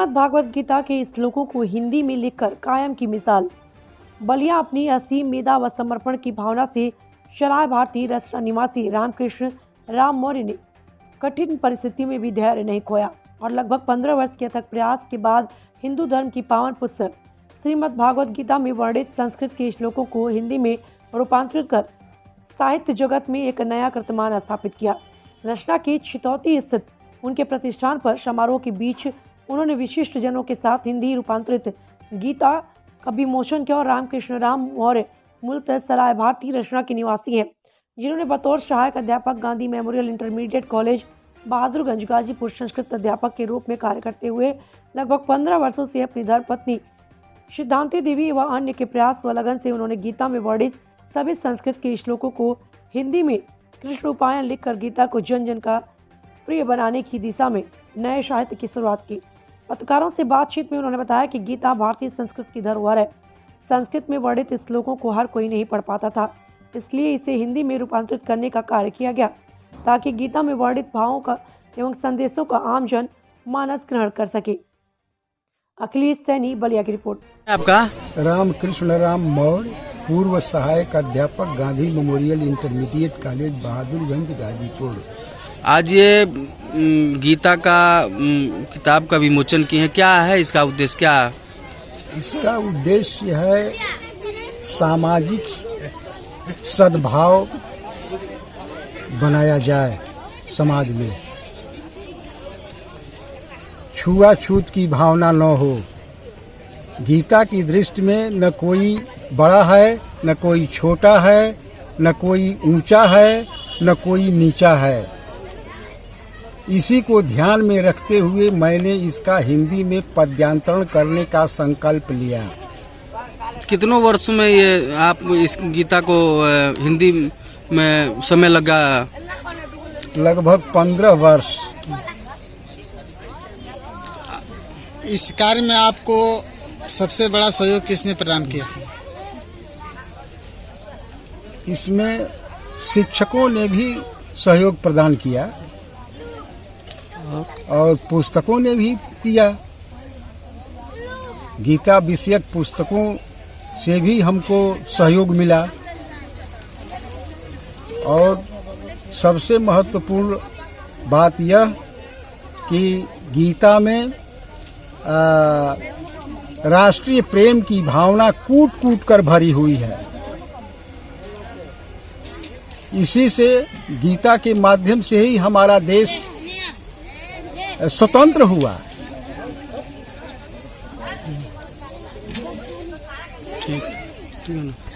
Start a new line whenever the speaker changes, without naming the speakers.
श्रीमद् भागवत गीता के श्लोकों को हिंदी में लिखकर कायम की मिसाल। बलिया अपनी असीम मेधा व समर्पण की भावना से शराय भारतीय रचना निवासी रामकृष्ण राम मौर्य ने कठिन परिस्थितियों में भी धैर्य नहीं खोया और लगभग 15 वर्ष के अथक प्रयास के बाद हिंदू धर्म की पावन पुस्तक श्रीमद् भागवत गीता में वर्णित संस्कृत के श्लोकों को हिंदी में रूपांतरित कर साहित्य जगत में एक नया कीर्तिमान स्थापित किया। रचना के छितौती स्थित उनके प्रतिष्ठान पर समारोह के बीच उन्होंने विशिष्ट जनों के साथ हिंदी रूपांतरित गीता का विमोचन किया और रामकृष्ण राम मौर्य मूलतः सराय भारतीय रचना के निवासी हैं, जिन्होंने बतौर सहायक अध्यापक Gandhi memorial intermediate college Bahadurganj Ghazipur Sanskrit अध्यापक के रूप में कार्य करते हुए लगभग 15 वर्षों से अपनी धर्मपत्नी सिद्धांति देवी व अन्य के प्रयास व लगन से उन्होंने गीता में वर्णित सभी संस्कृत के श्लोकों को हिंदी में कृष्ण उपायन लिखकर गीता को जन जन का प्रिय बनाने की दिशा में नए साहित्य की शुरुआत की। पत्रकारों से बातचीत में उन्होंने बताया कि गीता भारतीय संस्कृत की धरोहर है। संस्कृत में वर्णित श्लोकों को हर कोई नहीं पढ़ पाता था, इसलिए इसे हिंदी में रूपांतरित करने का कार्य किया गया ताकि गीता में वर्णित भावों का एवं संदेशों का आम जन मानस ग्रहण कर सके। अखिलेश सैनी, बलिया की रिपोर्ट।
आपका
रामकृष्ण राम मौर्य, पूर्व सहायक अध्यापक Gandhi memorial intermediate college Bahadurganj Ghazipur.
आज ये गीता का किताब का विमोचन किए हैं, क्या है इसका उद्देश्य? क्या है
इसका उद्देश्य? है सामाजिक सद्भाव बनाया जाए, समाज में छुआछूत की भावना न हो। गीता की दृष्टि में न कोई बड़ा है, न कोई छोटा है, न कोई ऊंचा है, न कोई नीचा है। इसी को ध्यान में रखते हुए मैंने इसका हिंदी में पद्यांतरण करने का संकल्प लिया।
कितनों वर्षों में ये आप इस गीता को हिंदी में समय लगा?
लगभग 15 वर्ष।
इस कार्य में आपको सबसे बड़ा सहयोग किसने प्रदान किया?
इसमें शिक्षकों ने भी सहयोग प्रदान किया और पुस्तकों ने भी किया। गीता विषयक पुस्तकों से भी हमको सहयोग मिला और सबसे महत्वपूर्ण बात यह कि गीता में राष्ट्रीय प्रेम की भावना कूट कूट कर भरी हुई है। इसी से गीता के माध्यम से ही हमारा देश स्वतंत्र हुआ।
ठीक है ना।